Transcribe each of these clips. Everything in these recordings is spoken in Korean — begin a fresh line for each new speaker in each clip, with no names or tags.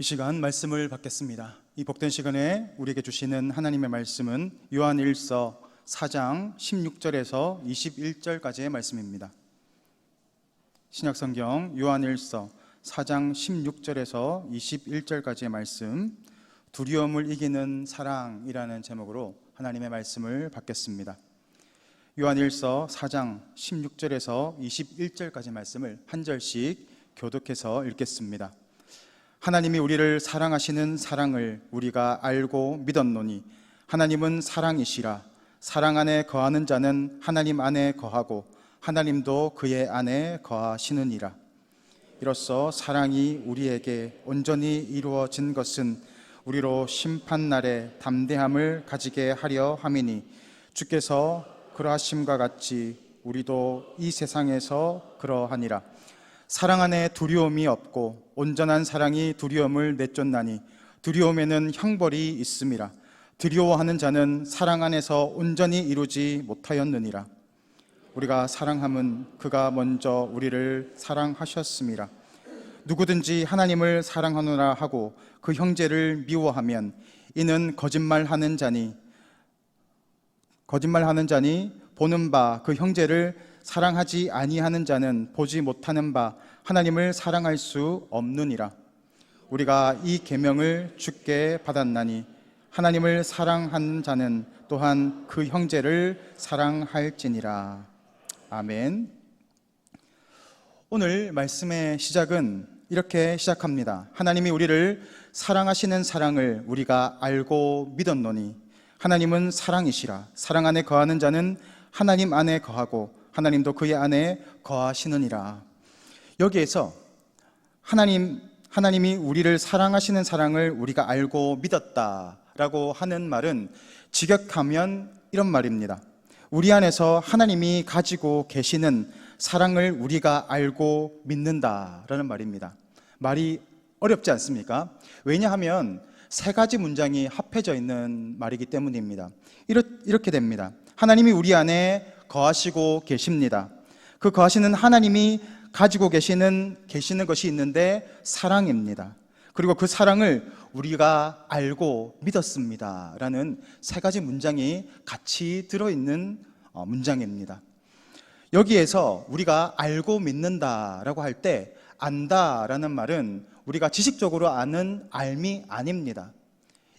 이 시간 말씀을 받겠습니다. 이 복된 시간에 우리에게 주시는 하나님의 말씀은 요한일서 4장 16절에서 21절까지의 말씀입니다. 신약성경 요한일서 4장 16절에서 21절까지의 말씀, 두려움을 이기는 사랑이라는 제목으로 하나님의 말씀을 받겠습니다. 요한일서 4장 16절에서 21절까지 말씀을 한 절씩 교독해서 읽겠습니다. 하나님이 우리를 사랑하시는 사랑을 우리가 알고 믿었노니 하나님은 사랑이시라. 사랑 안에 거하는 자는 하나님 안에 거하고 하나님도 그의 안에 거하시느니라. 이로써 사랑이 우리에게 온전히 이루어진 것은 우리로 심판날에 담대함을 가지게 하려 함이니 주께서 그러하심과 같이 우리도 이 세상에서 그러하니라. 사랑 안에 두려움이 없고 온전한 사랑이 두려움을 내쫓나니 두려움에는 형벌이 있음이라. 두려워하는 자는 사랑 안에서 온전히 이루지 못하였느니라. 우리가 사랑함은 그가 먼저 우리를 사랑하셨음이라. 누구든지 하나님을 사랑하노라 하고 그 형제를 미워하면 이는 거짓말하는 자니 보는 바 그 형제를 사랑하지 아니하는 자는 보지 못하는 바 하나님을 사랑할 수 없느니라. 우리가 이 계명을 주께 받았나니 하나님을 사랑하는 자는 또한 그 형제를 사랑할지니라. 아멘. 오늘 말씀의 시작은 이렇게 시작합니다. 하나님이 우리를 사랑하시는 사랑을 우리가 알고 믿었노니 하나님은 사랑이시라. 사랑 안에 거하는 자는 하나님 안에 거하고 하나님도 그의 안에 거하시느니라. 여기에서 하나님이 우리를 사랑하시는 사랑을 우리가 알고 믿었다라고 하는 말은 직역하면 이런 말입니다. 우리 안에서 하나님이 가지고 계시는 사랑을 우리가 알고 믿는다라는 말입니다. 말이 어렵지 않습니까? 왜냐하면 세 가지 문장이 합해져 있는 말이기 때문입니다. 이렇게 됩니다. 하나님이 우리 안에 거하시고 계십니다. 그 거하시는 하나님이 가지고 계시는 것이 있는데 사랑입니다. 그리고 그 사랑을 우리가 알고 믿었습니다 라는 세 가지 문장이 같이 들어있는 문장입니다. 여기에서 우리가 알고 믿는다라고 할 때 안다라는 말은 우리가 지식적으로 아는 알미 아닙니다.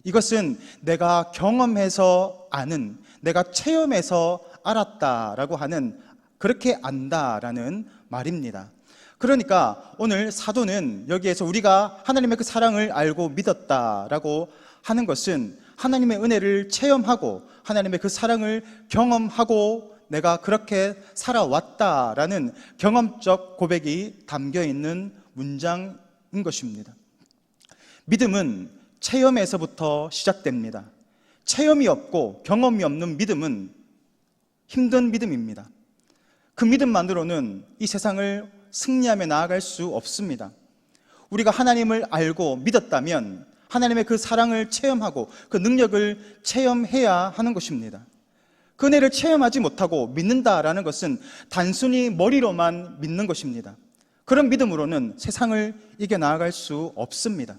이것은 내가 경험해서 아는, 내가 체험해서 알았다라고 하는, 그렇게 안다라는 말입니다. 그러니까 오늘 사도는 여기에서 우리가 하나님의 그 사랑을 알고 믿었다라고 하는 것은 하나님의 은혜를 체험하고 하나님의 그 사랑을 경험하고 내가 그렇게 살아왔다라는 경험적 고백이 담겨 있는 문장인 것입니다. 믿음은 체험에서부터 시작됩니다. 체험이 없고 경험이 없는 믿음은 힘든 믿음입니다. 그 믿음만으로는 이 세상을 승리하며 나아갈 수 없습니다. 우리가 하나님을 알고 믿었다면 하나님의 그 사랑을 체험하고 그 능력을 체험해야 하는 것입니다. 그 은혜를 체험하지 못하고 믿는다라는 것은 단순히 머리로만 믿는 것입니다. 그런 믿음으로는 세상을 이겨나갈 수 없습니다.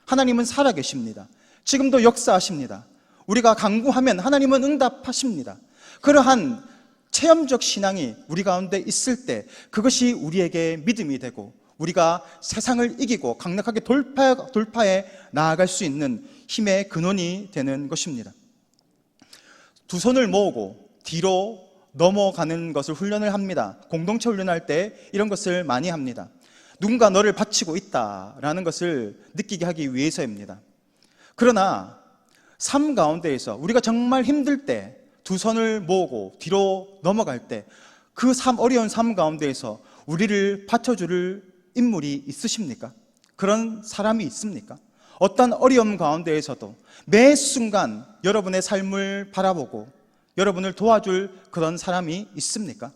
하나님은 살아계십니다. 지금도 역사하십니다. 우리가 간구하면 하나님은 응답하십니다. 그러한 체험적 신앙이 우리 가운데 있을 때 그것이 우리에게 믿음이 되고 우리가 세상을 이기고 강력하게 돌파해 나아갈 수 있는 힘의 근원이 되는 것입니다. 두 손을 모으고 뒤로 넘어가는 것을 훈련을 합니다. 공동체 훈련할 때 이런 것을 많이 합니다. 누군가 너를 바치고 있다라는 것을 느끼게 하기 위해서입니다. 그러나 삶 가운데에서 우리가 정말 힘들 때 두 손을 모으고 뒤로 넘어갈 때 그 어려운 삶 가운데에서 우리를 받쳐줄 인물이 있으십니까? 그런 사람이 있습니까? 어떤 어려움 가운데에서도 매 순간 여러분의 삶을 바라보고 여러분을 도와줄 그런 사람이 있습니까?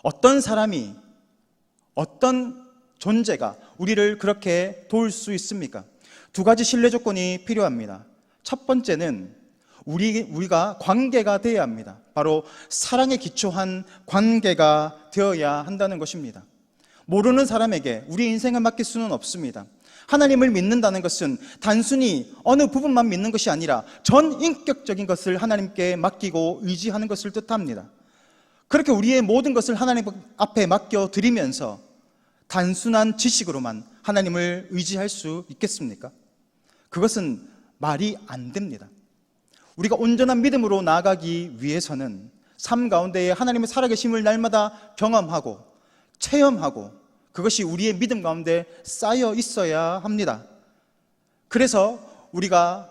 어떤 사람이, 어떤 존재가 우리를 그렇게 도울 수 있습니까? 두 가지 신뢰 조건이 필요합니다. 첫 번째는 우리가 관계가 되어야 합니다. 바로 사랑에 기초한 관계가 되어야 한다는 것입니다. 모르는 사람에게 우리 인생을 맡길 수는 없습니다. 하나님을 믿는다는 것은 단순히 어느 부분만 믿는 것이 아니라 전 인격적인 것을 하나님께 맡기고 의지하는 것을 뜻합니다. 그렇게 우리의 모든 것을 하나님 앞에 맡겨드리면서 단순한 지식으로만 하나님을 의지할 수 있겠습니까? 그것은 말이 안 됩니다. 우리가 온전한 믿음으로 나아가기 위해서는 삶 가운데에 하나님의 살아계심을 날마다 경험하고 체험하고 그것이 우리의 믿음 가운데 쌓여 있어야 합니다. 그래서 우리가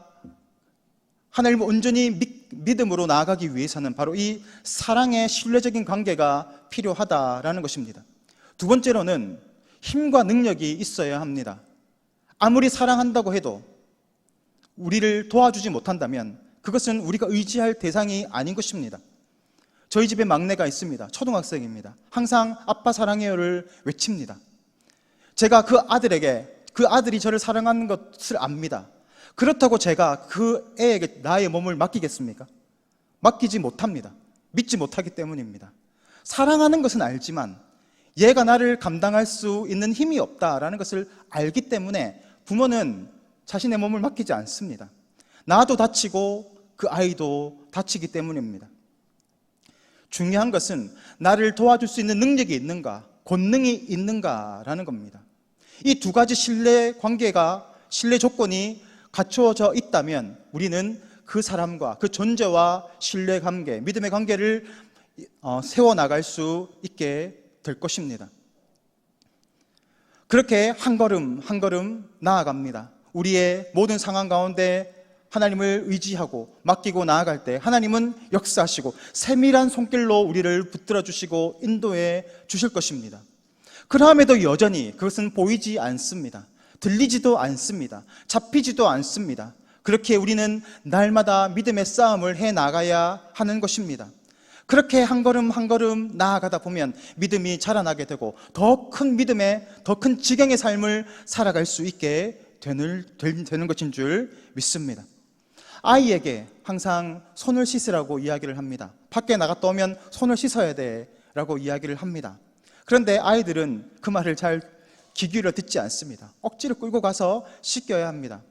하나님을 온전히 믿음으로 나아가기 위해서는 바로 이 사랑의 신뢰적인 관계가 필요하다라는 것입니다. 두 번째로는 힘과 능력이 있어야 합니다. 아무리 사랑한다고 해도 우리를 도와주지 못한다면 그것은 우리가 의지할 대상이 아닌 것입니다. 저희 집에 막내가 있습니다. 초등학생입니다. 항상 아빠 사랑해요를 외칩니다. 제가 그 아들이 저를 사랑하는 것을 압니다. 그렇다고 제가 그 애에게 나의 몸을 맡기겠습니까? 맡기지 못합니다. 믿지 못하기 때문입니다. 사랑하는 것은 알지만 얘가 나를 감당할 수 있는 힘이 없다라는 것을 알기 때문에 부모는 자신의 몸을 맡기지 않습니다. 나도 다치고 그 아이도 다치기 때문입니다. 중요한 것은 나를 도와줄 수 있는 능력이 있는가, 권능이 있는가라는 겁니다. 이 두 가지 신뢰 조건이 갖추어져 있다면 우리는 그 사람과 그 존재와 신뢰 관계, 믿음의 관계를 세워나갈 수 있게 될 것입니다. 그렇게 한 걸음 한 걸음 나아갑니다. 우리의 모든 상황 가운데 하나님을 의지하고 맡기고 나아갈 때 하나님은 역사하시고 세밀한 손길로 우리를 붙들어 주시고 인도해 주실 것입니다. 그럼에도 여전히 그것은 보이지 않습니다. 들리지도 않습니다. 잡히지도 않습니다. 그렇게 우리는 날마다 믿음의 싸움을 해 나가야 하는 것입니다. 그렇게 한 걸음 한 걸음 나아가다 보면 믿음이 자라나게 되고 더 큰 믿음의, 더 큰 지경의 삶을 살아갈 수 있게 되는 것인 줄 믿습니다. 아이에게 항상 손을 씻으라고 이야기를 합니다. 밖에 나갔다 오면 손을 씻어야 돼라고 이야기를 합니다. 그런데 아이들은 그 말을 잘 귀 기울여 듣지 않습니다. 억지로 끌고 가서 씻겨야 합니다.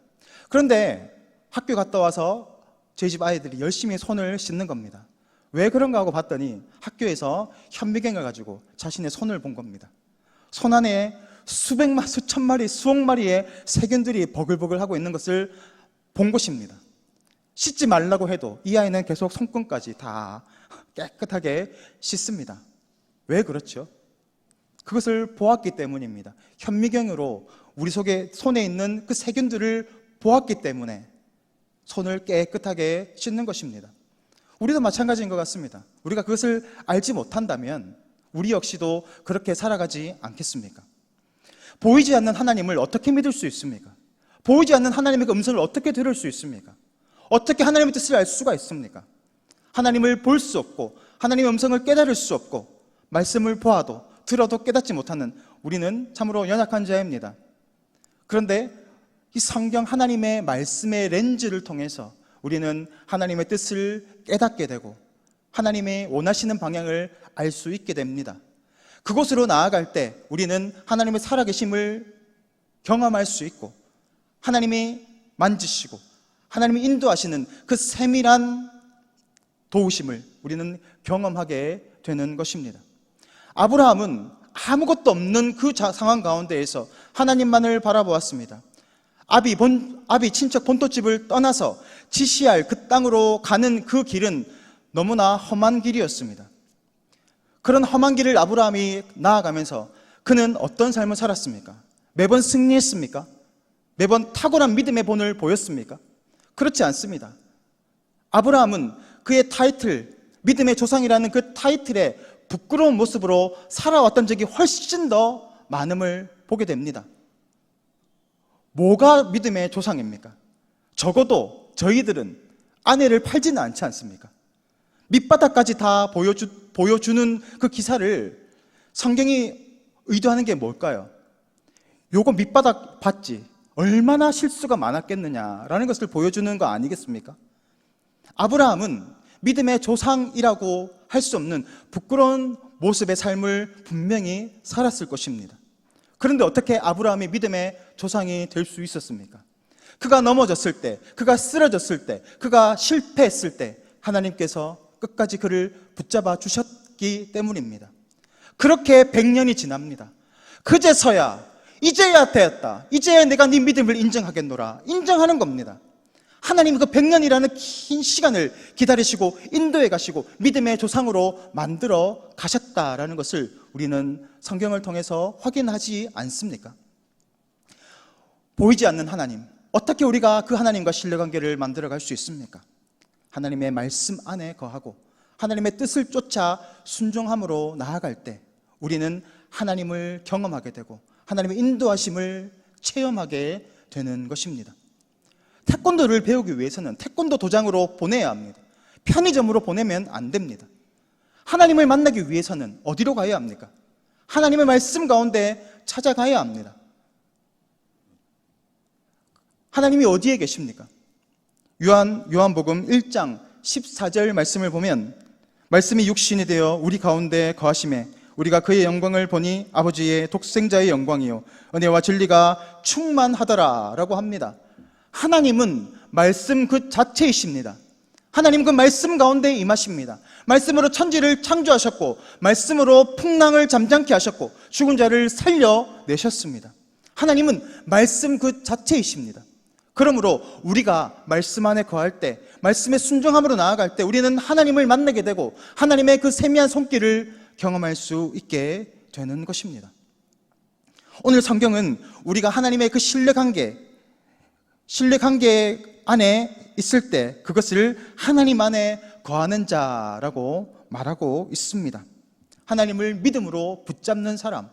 그런데 학교 갔다 와서 저희 집 아이들이 열심히 손을 씻는 겁니다. 왜 그런가 하고 봤더니 학교에서 현미경을 가지고 자신의 손을 본 겁니다. 손 안에 수천 마리, 수억 마리의 세균들이 버글버글 하고 있는 것을 본 것입니다. 씻지 말라고 해도 이 아이는 계속 손끝까지 다 깨끗하게 씻습니다. 왜 그렇죠? 그것을 보았기 때문입니다. 현미경으로 우리 손에 있는 그 세균들을 보았기 때문에 손을 깨끗하게 씻는 것입니다. 우리도 마찬가지인 것 같습니다. 우리가 그것을 알지 못한다면 우리 역시도 그렇게 살아가지 않겠습니까? 보이지 않는 하나님을 어떻게 믿을 수 있습니까? 보이지 않는 하나님의 음성을 어떻게 들을 수 있습니까? 어떻게 하나님의 뜻을 알 수가 있습니까? 하나님을 볼 수 없고 하나님의 음성을 깨달을 수 없고 말씀을 보아도 들어도 깨닫지 못하는 우리는 참으로 연약한 자입니다. 그런데 이 성경 하나님의 말씀의 렌즈를 통해서 우리는 하나님의 뜻을 깨닫게 되고 하나님의 원하시는 방향을 알 수 있게 됩니다. 그곳으로 나아갈 때 우리는 하나님의 살아계심을 경험할 수 있고 하나님이 만지시고 하나님이 인도하시는 그 세밀한 도우심을 우리는 경험하게 되는 것입니다. 아브라함은 아무것도 없는 그 상황 가운데에서 하나님만을 바라보았습니다. 아비 친척 본토집을 떠나서 지시할 그 땅으로 가는 그 길은 너무나 험한 길이었습니다. 그런 험한 길을 아브라함이 나아가면서 그는 어떤 삶을 살았습니까? 매번 승리했습니까? 매번 탁월한 믿음의 본을 보였습니까? 그렇지 않습니다. 아브라함은 그의 타이틀, 믿음의 조상이라는 그 타이틀에 부끄러운 모습으로 살아왔던 적이 훨씬 더 많음을 보게 됩니다. 뭐가 믿음의 조상입니까? 적어도 저희들은 아내를 팔지는 않지 않습니까? 밑바닥까지 다 보여주는 그 기사를 성경이 의도하는 게 뭘까요? 요거 밑바닥 봤지? 얼마나 실수가 많았겠느냐라는 것을 보여주는 거 아니겠습니까? 아브라함은 믿음의 조상이라고 할 수 없는 부끄러운 모습의 삶을 분명히 살았을 것입니다. 그런데 어떻게 아브라함이 믿음의 조상이 될 수 있었습니까? 그가 넘어졌을 때, 그가 쓰러졌을 때, 그가 실패했을 때 하나님께서 끝까지 그를 붙잡아 주셨기 때문입니다. 그렇게 100년이 지납니다. 그제서야 이제야 되었다, 이제야 내가 네 믿음을 인정하겠노라, 인정하는 겁니다. 하나님이 그 100년이라는 긴 시간을 기다리시고 인도해 가시고 믿음의 조상으로 만들어 가셨다라는 것을 우리는 성경을 통해서 확인하지 않습니까? 보이지 않는 하나님, 어떻게 우리가 그 하나님과 신뢰관계를 만들어 갈 수 있습니까? 하나님의 말씀 안에 거하고 하나님의 뜻을 쫓아 순종함으로 나아갈 때 우리는 하나님을 경험하게 되고 하나님의 인도하심을 체험하게 되는 것입니다. 태권도를 배우기 위해서는 태권도 도장으로 보내야 합니다. 편의점으로 보내면 안 됩니다. 하나님을 만나기 위해서는 어디로 가야 합니까? 하나님의 말씀 가운데 찾아가야 합니다. 하나님이 어디에 계십니까? 요한복음 1장 14절 말씀을 보면 말씀이 육신이 되어 우리 가운데 거하심에 우리가 그의 영광을 보니 아버지의 독생자의 영광이요 은혜와 진리가 충만하더라 라고 합니다. 하나님은 말씀 그 자체이십니다. 하나님 그 말씀 가운데 임하십니다. 말씀으로 천지를 창조하셨고 말씀으로 풍랑을 잠잠케 하셨고 죽은 자를 살려내셨습니다. 하나님은 말씀 그 자체이십니다. 그러므로 우리가 말씀 안에 거할 때, 말씀의 순종함으로 나아갈 때 우리는 하나님을 만나게 되고 하나님의 그 세미한 손길을 경험할 수 있게 되는 것입니다. 오늘 성경은 우리가 하나님의 그 신뢰관계 안에 있을 때 그것을 하나님 안에 거하는 자라고 말하고 있습니다. 하나님을 믿음으로 붙잡는 사람,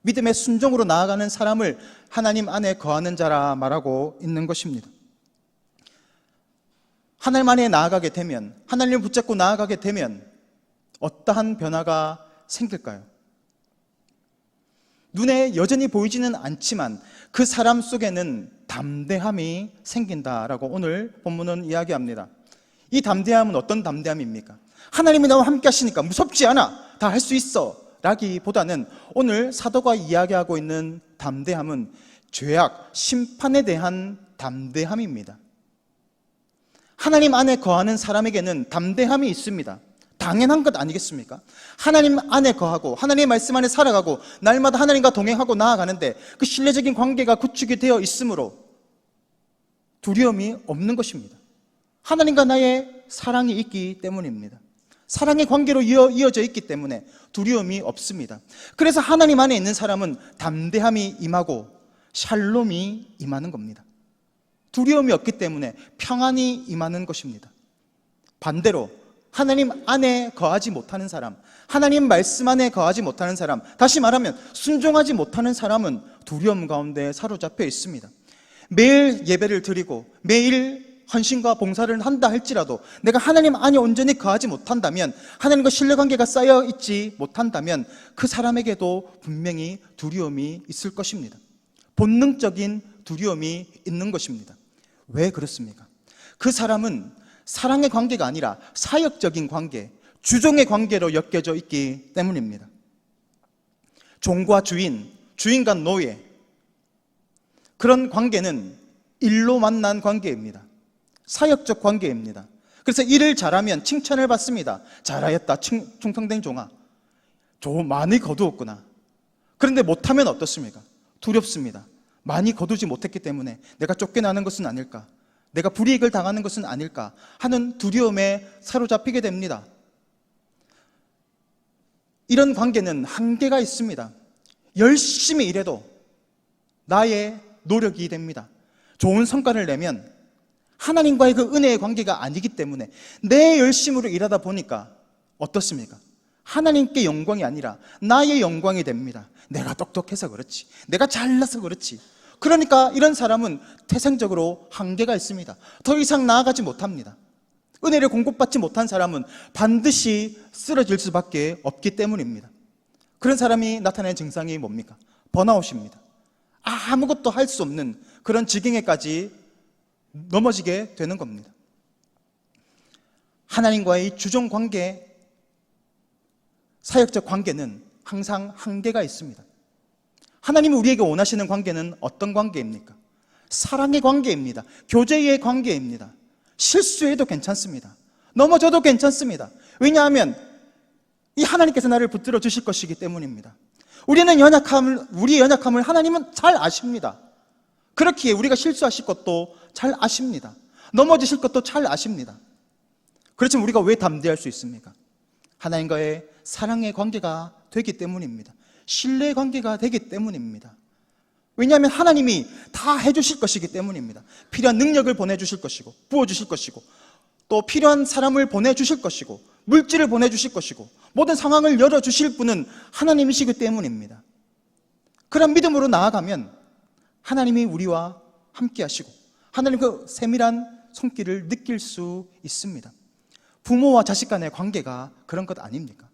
믿음의 순종으로 나아가는 사람을 하나님 안에 거하는 자라 말하고 있는 것입니다. 하나님 안에 나아가게 되면, 하나님을 붙잡고 나아가게 되면 어떠한 변화가 생길까요? 눈에 여전히 보이지는 않지만 그 사람 속에는 담대함이 생긴다라고 오늘 본문은 이야기합니다. 이 담대함은 어떤 담대함입니까? 하나님이 나와 함께 하시니까 무섭지 않아, 다 할 수 있어 라기보다는 오늘 사도가 이야기하고 있는 담대함은 죄악, 심판에 대한 담대함입니다. 하나님 안에 거하는 사람에게는 담대함이 있습니다. 당연한 것 아니겠습니까? 하나님 안에 거하고 하나님의 말씀 안에 살아가고 날마다 하나님과 동행하고 나아가는데 그 신뢰적인 관계가 구축이 되어 있으므로 두려움이 없는 것입니다. 하나님과 나의 사랑이 있기 때문입니다. 사랑의 관계로 이어져 있기 때문에 두려움이 없습니다. 그래서 하나님 안에 있는 사람은 담대함이 임하고 샬롬이 임하는 겁니다. 두려움이 없기 때문에 평안이 임하는 것입니다. 반대로 하나님 안에 거하지 못하는 사람, 하나님 말씀 안에 거하지 못하는 사람, 다시 말하면 순종하지 못하는 사람은 두려움 가운데 사로잡혀 있습니다. 매일 예배를 드리고 매일 헌신과 봉사를 한다 할지라도 내가 하나님 안에 온전히 거하지 못한다면, 하나님과 신뢰관계가 쌓여 있지 못한다면 그 사람에게도 분명히 두려움이 있을 것입니다. 본능적인 두려움이 있는 것입니다. 왜 그렇습니까? 그 사람은 사랑의 관계가 아니라 사역적인 관계, 주종의 관계로 엮여져 있기 때문입니다. 종과 주인, 주인과 노예, 그런 관계는 일로 만난 관계입니다. 사역적 관계입니다. 그래서 일을 잘하면 칭찬을 받습니다. 잘하였다, 충성된 종아, 많이 거두었구나. 그런데 못하면 어떻습니까? 두렵습니다. 많이 거두지 못했기 때문에 내가 쫓겨나는 것은 아닐까, 내가 불이익을 당하는 것은 아닐까 하는 두려움에 사로잡히게 됩니다. 이런 관계는 한계가 있습니다. 열심히 일해도 나의 노력이 됩니다. 좋은 성과를 내면 하나님과의 그 은혜의 관계가 아니기 때문에 내 열심으로 일하다 보니까 어떻습니까? 하나님께 영광이 아니라 나의 영광이 됩니다. 내가 똑똑해서 그렇지, 내가 잘나서 그렇지. 그러니까 이런 사람은 태생적으로 한계가 있습니다. 더 이상 나아가지 못합니다. 은혜를 공급받지 못한 사람은 반드시 쓰러질 수밖에 없기 때문입니다. 그런 사람이 나타내는 증상이 뭡니까? 번아웃입니다. 아무것도 할 수 없는 그런 지경에까지 넘어지게 되는 겁니다. 하나님과의 주종 관계, 사역적 관계는 항상 한계가 있습니다. 하나님이 우리에게 원하시는 관계는 어떤 관계입니까? 사랑의 관계입니다. 교제의 관계입니다. 실수해도 괜찮습니다. 넘어져도 괜찮습니다. 왜냐하면 이 하나님께서 나를 붙들어 주실 것이기 때문입니다. 우리의 연약함을 하나님은 잘 아십니다. 그렇기에 우리가 실수하실 것도 잘 아십니다. 넘어지실 것도 잘 아십니다. 그렇지만 우리가 왜 담대할 수 있습니까? 하나님과의 사랑의 관계가 되기 때문입니다. 신뢰의 관계가 되기 때문입니다. 왜냐하면 하나님이 다 해주실 것이기 때문입니다. 필요한 능력을 보내주실 것이고, 부어주실 것이고, 또 필요한 사람을 보내주실 것이고, 물질을 보내주실 것이고, 모든 상황을 열어주실 분은 하나님이시기 때문입니다. 그런 믿음으로 나아가면 하나님이 우리와 함께 하시고, 하나님 그 세밀한 손길을 느낄 수 있습니다. 부모와 자식 간의 관계가 그런 것 아닙니까?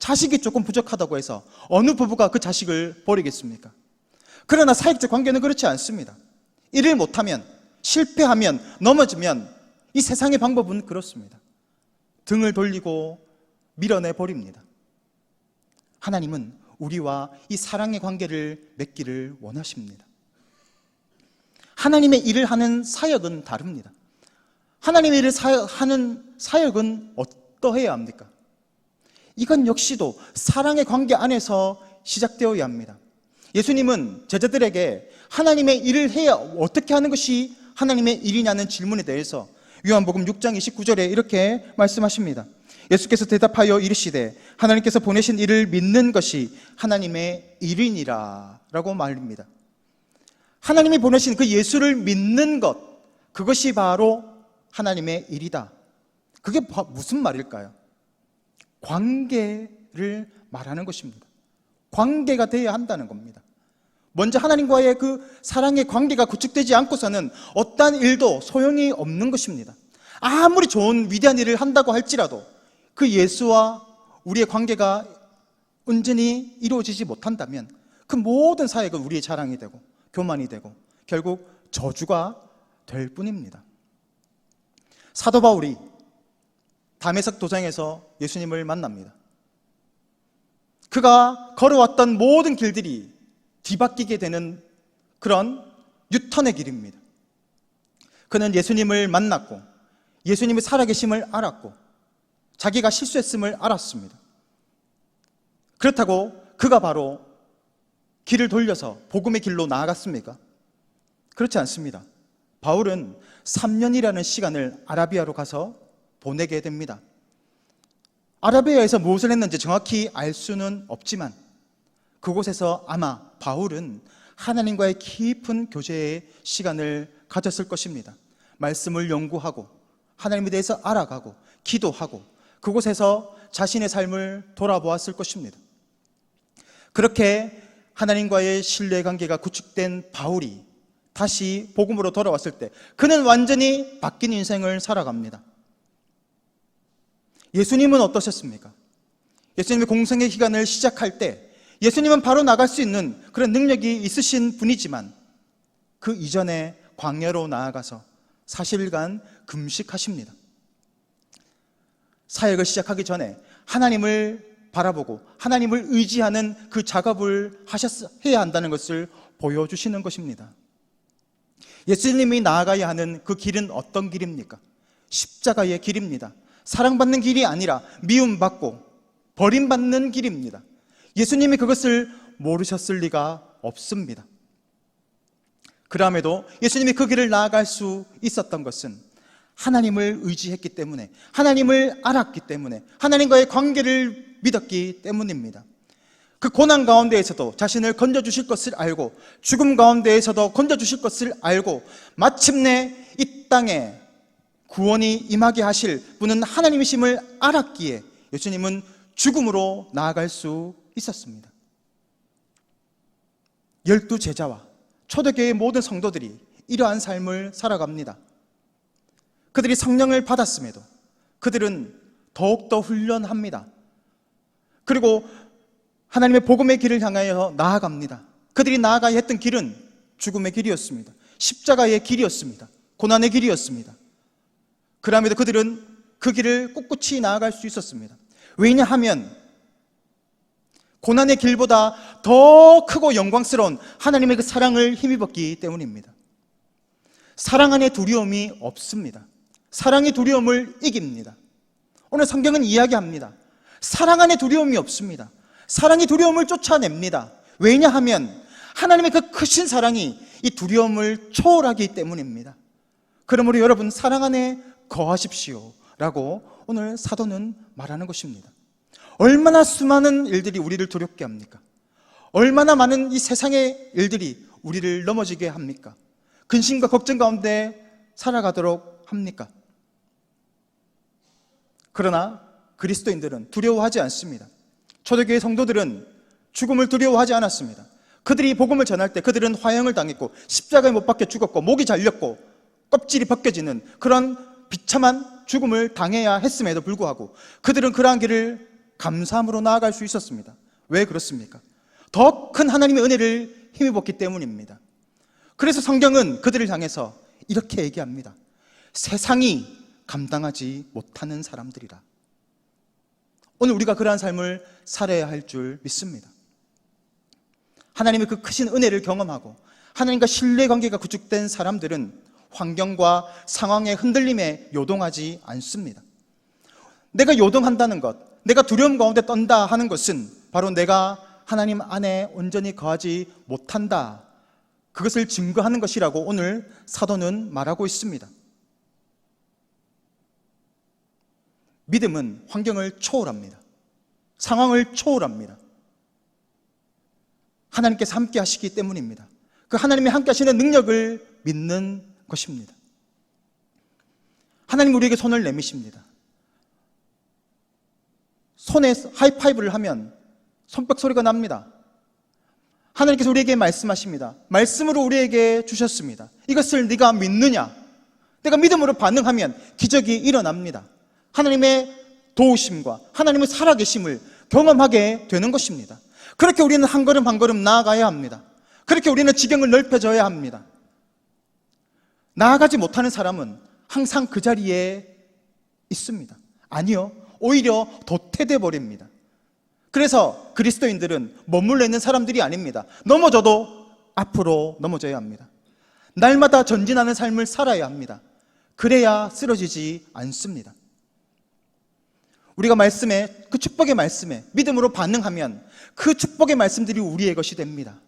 자식이 조금 부족하다고 해서 어느 부부가 그 자식을 버리겠습니까? 그러나 사역적 관계는 그렇지 않습니다. 일을 못하면, 실패하면, 넘어지면 이 세상의 방법은 그렇습니다. 등을 돌리고 밀어내 버립니다. 하나님은 우리와 이 사랑의 관계를 맺기를 원하십니다. 하나님의 일을 하는 사역은 다릅니다. 하나님의 일을 하는 사역은 어떠해야 합니까? 이건 역시도 사랑의 관계 안에서 시작되어야 합니다. 예수님은 제자들에게 하나님의 일을 해야 어떻게 하는 것이 하나님의 일이냐는 질문에 대해서 요한복음 6장 29절에 이렇게 말씀하십니다. 예수께서 대답하여 이르시되 하나님께서 보내신 이를 믿는 것이 하나님의 일이니라 라고 말합니다. 하나님이 보내신 그 예수를 믿는 것, 그것이 바로 하나님의 일이다. 그게 무슨 말일까요? 관계를 말하는 것입니다. 관계가 되어야 한다는 겁니다. 먼저 하나님과의 그 사랑의 관계가 구축되지 않고서는 어떠한 일도 소용이 없는 것입니다. 아무리 좋은 위대한 일을 한다고 할지라도 그 예수와 우리의 관계가 온전히 이루어지지 못한다면 그 모든 사역은 우리의 자랑이 되고 교만이 되고 결국 저주가 될 뿐입니다. 사도 바울이 다메섹 도상에서 예수님을 만납니다. 그가 걸어왔던 모든 길들이 뒤바뀌게 되는 그런 유턴의 길입니다. 그는 예수님을 만났고 예수님의 살아계심을 알았고 자기가 실수했음을 알았습니다. 그렇다고 그가 바로 길을 돌려서 복음의 길로 나아갔습니까? 그렇지 않습니다. 바울은 3년이라는 시간을 아라비아로 가서 보내게 됩니다. 아라비아에서 무엇을 했는지 정확히 알 수는 없지만 그곳에서 아마 바울은 하나님과의 깊은 교제의 시간을 가졌을 것입니다. 말씀을 연구하고 하나님에 대해서 알아가고 기도하고 그곳에서 자신의 삶을 돌아보았을 것입니다. 그렇게 하나님과의 신뢰관계가 구축된 바울이 다시 복음으로 돌아왔을 때 그는 완전히 바뀐 인생을 살아갑니다. 예수님은 어떠셨습니까? 예수님의 공생의 기간을 시작할 때 예수님은 바로 나갈 수 있는 그런 능력이 있으신 분이지만 그 이전에 광야로 나아가서 40일간 금식하십니다. 사역을 시작하기 전에 하나님을 바라보고 하나님을 의지하는 그 작업을 해야 한다는 것을 보여주시는 것입니다. 예수님이 나아가야 하는 그 길은 어떤 길입니까? 십자가의 길입니다. 사랑받는 길이 아니라 미움받고 버림받는 길입니다. 예수님이 그것을 모르셨을 리가 없습니다. 그럼에도 예수님이 그 길을 나아갈 수 있었던 것은 하나님을 의지했기 때문에, 하나님을 알았기 때문에, 하나님과의 관계를 믿었기 때문입니다. 그 고난 가운데에서도 자신을 건져주실 것을 알고 죽음 가운데에서도 건져주실 것을 알고 마침내 이 땅에 구원이 임하게 하실 분은 하나님이심을 알았기에 예수님은 죽음으로 나아갈 수 있었습니다. 12제자와 초대교회의 모든 성도들이 이러한 삶을 살아갑니다. 그들이 성령을 받았음에도 그들은 더욱더 훈련합니다. 그리고 하나님의 복음의 길을 향하여 나아갑니다. 그들이 나아가야 했던 길은 죽음의 길이었습니다. 십자가의 길이었습니다. 고난의 길이었습니다. 그럼에도 그들은 그 길을 꿋꿋이 나아갈 수 있었습니다. 왜냐하면 고난의 길보다 더 크고 영광스러운 하나님의 그 사랑을 힘입었기 때문입니다. 사랑 안에 두려움이 없습니다. 사랑이 두려움을 이깁니다. 오늘 성경은 이야기합니다. 사랑 안에 두려움이 없습니다. 사랑이 두려움을 쫓아냅니다. 왜냐하면 하나님의 그 크신 사랑이 이 두려움을 초월하기 때문입니다. 그러므로 여러분, 사랑 안에 거하십시오 라고 오늘 사도는 말하는 것입니다. 얼마나 수많은 일들이 우리를 두렵게 합니까? 얼마나 많은 이 세상의 일들이 우리를 넘어지게 합니까? 근심과 걱정 가운데 살아가도록 합니까? 그러나 그리스도인들은 두려워하지 않습니다. 초대교회 성도들은 죽음을 두려워하지 않았습니다. 그들이 복음을 전할 때 그들은 화형을 당했고 십자가에 못 박혀 죽었고 목이 잘렸고 껍질이 벗겨지는 그런 비참한 죽음을 당해야 했음에도 불구하고 그들은 그러한 길을 감사함으로 나아갈 수 있었습니다. 왜 그렇습니까? 더 큰 하나님의 은혜를 힘입었기 때문입니다. 그래서 성경은 그들을 향해서 이렇게 얘기합니다. 세상이 감당하지 못하는 사람들이라. 오늘 우리가 그러한 삶을 살아야 할 줄 믿습니다. 하나님의 그 크신 은혜를 경험하고 하나님과 신뢰관계가 구축된 사람들은 환경과 상황의 흔들림에 요동하지 않습니다. 내가 요동한다는 것, 내가 두려움 가운데 떤다 하는 것은 바로 내가 하나님 안에 온전히 거하지 못한다, 그것을 증거하는 것이라고 오늘 사도는 말하고 있습니다. 믿음은 환경을 초월합니다. 상황을 초월합니다. 하나님께서 함께 하시기 때문입니다. 그 하나님이 함께 하시는 능력을 믿는 것입니다. 하나님 우리에게 손을 내미십니다. 손에 하이파이브를 하면 손뼉 소리가 납니다. 하나님께서 우리에게 말씀하십니다. 말씀으로 우리에게 주셨습니다. 이것을 네가 믿느냐? 내가 믿음으로 반응하면 기적이 일어납니다. 하나님의 도우심과 하나님의 살아계심을 경험하게 되는 것입니다. 그렇게 우리는 한 걸음 한 걸음 나아가야 합니다. 그렇게 우리는 지경을 넓혀져야 합니다. 나아가지 못하는 사람은 항상 그 자리에 있습니다. 아니요, 오히려 도태돼 버립니다. 그래서 그리스도인들은 머물러 있는 사람들이 아닙니다. 넘어져도 앞으로 넘어져야 합니다. 날마다 전진하는 삶을 살아야 합니다. 그래야 쓰러지지 않습니다. 우리가 말씀에, 그 축복의 말씀에 믿음으로 반응하면 그 축복의 말씀들이 우리의 것이 됩니다.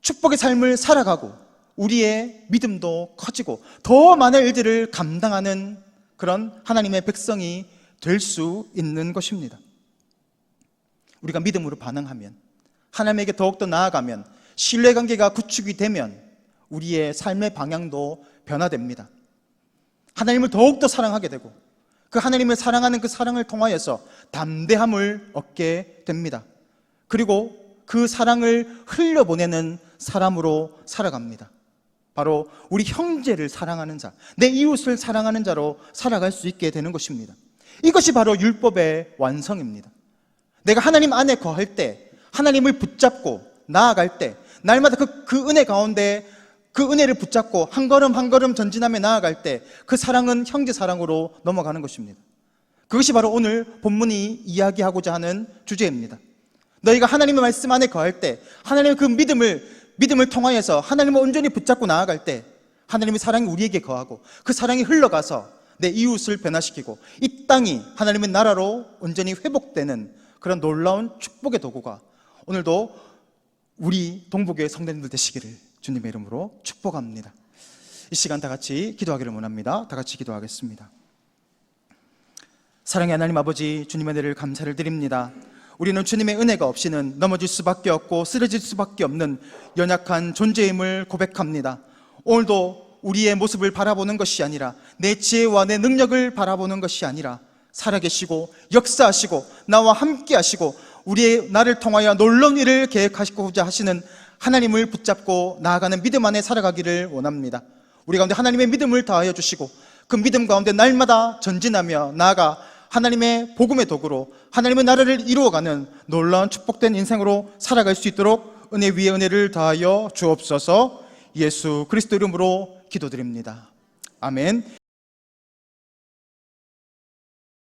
축복의 삶을 살아가고 우리의 믿음도 커지고 더 많은 일들을 감당하는 그런 하나님의 백성이 될 수 있는 것입니다. 우리가 믿음으로 반응하면, 하나님에게 더욱더 나아가면, 신뢰관계가 구축이 되면 우리의 삶의 방향도 변화됩니다. 하나님을 더욱더 사랑하게 되고 그 하나님을 사랑하는 그 사랑을 통하여서 담대함을 얻게 됩니다. 그리고 그 사랑을 흘려보내는 사람으로 살아갑니다. 바로 우리 형제를 사랑하는 자, 내 이웃을 사랑하는 자로 살아갈 수 있게 되는 것입니다. 이것이 바로 율법의 완성입니다. 내가 하나님 안에 거할 때, 하나님을 붙잡고 나아갈 때, 날마다 그 은혜 가운데 그 은혜를 붙잡고 한 걸음 한 걸음 전진하며 나아갈 때 그 사랑은 형제 사랑으로 넘어가는 것입니다. 그것이 바로 오늘 본문이 이야기하고자 하는 주제입니다. 너희가 하나님의 말씀 안에 거할 때, 하나님의 그 믿음을 통하여서 하나님을 온전히 붙잡고 나아갈 때 하나님의 사랑이 우리에게 거하고 그 사랑이 흘러가서 내 이웃을 변화시키고 이 땅이 하나님의 나라로 온전히 회복되는 그런 놀라운 축복의 도구가 오늘도 우리 동북교회 성도님들 되시기를 주님의 이름으로 축복합니다. 이 시간 다 같이 기도하기를 원합니다. 다 같이 기도하겠습니다. 사랑의 하나님 아버지, 주님의 은혜를 감사를 드립니다. 우리는 주님의 은혜가 없이는 넘어질 수밖에 없고 쓰러질 수밖에 없는 연약한 존재임을 고백합니다. 오늘도 우리의 모습을 바라보는 것이 아니라 내 지혜와 내 능력을 바라보는 것이 아니라 살아계시고 역사하시고 나와 함께 하시고 우리의 나를 통하여 놀라운 일을 계획하시고자 하시는 하나님을 붙잡고 나아가는 믿음 안에 살아가기를 원합니다. 우리 가운데 하나님의 믿음을 다하여 주시고 그 믿음 가운데 날마다 전진하며 나아가 하나님의 복음의 도구로 하나님의 나라를 이루어가는 놀라운 축복된 인생으로 살아갈 수 있도록 은혜 위에 은혜를 다하여 주옵소서. 예수 그리스도 이름으로 기도드립니다. 아멘.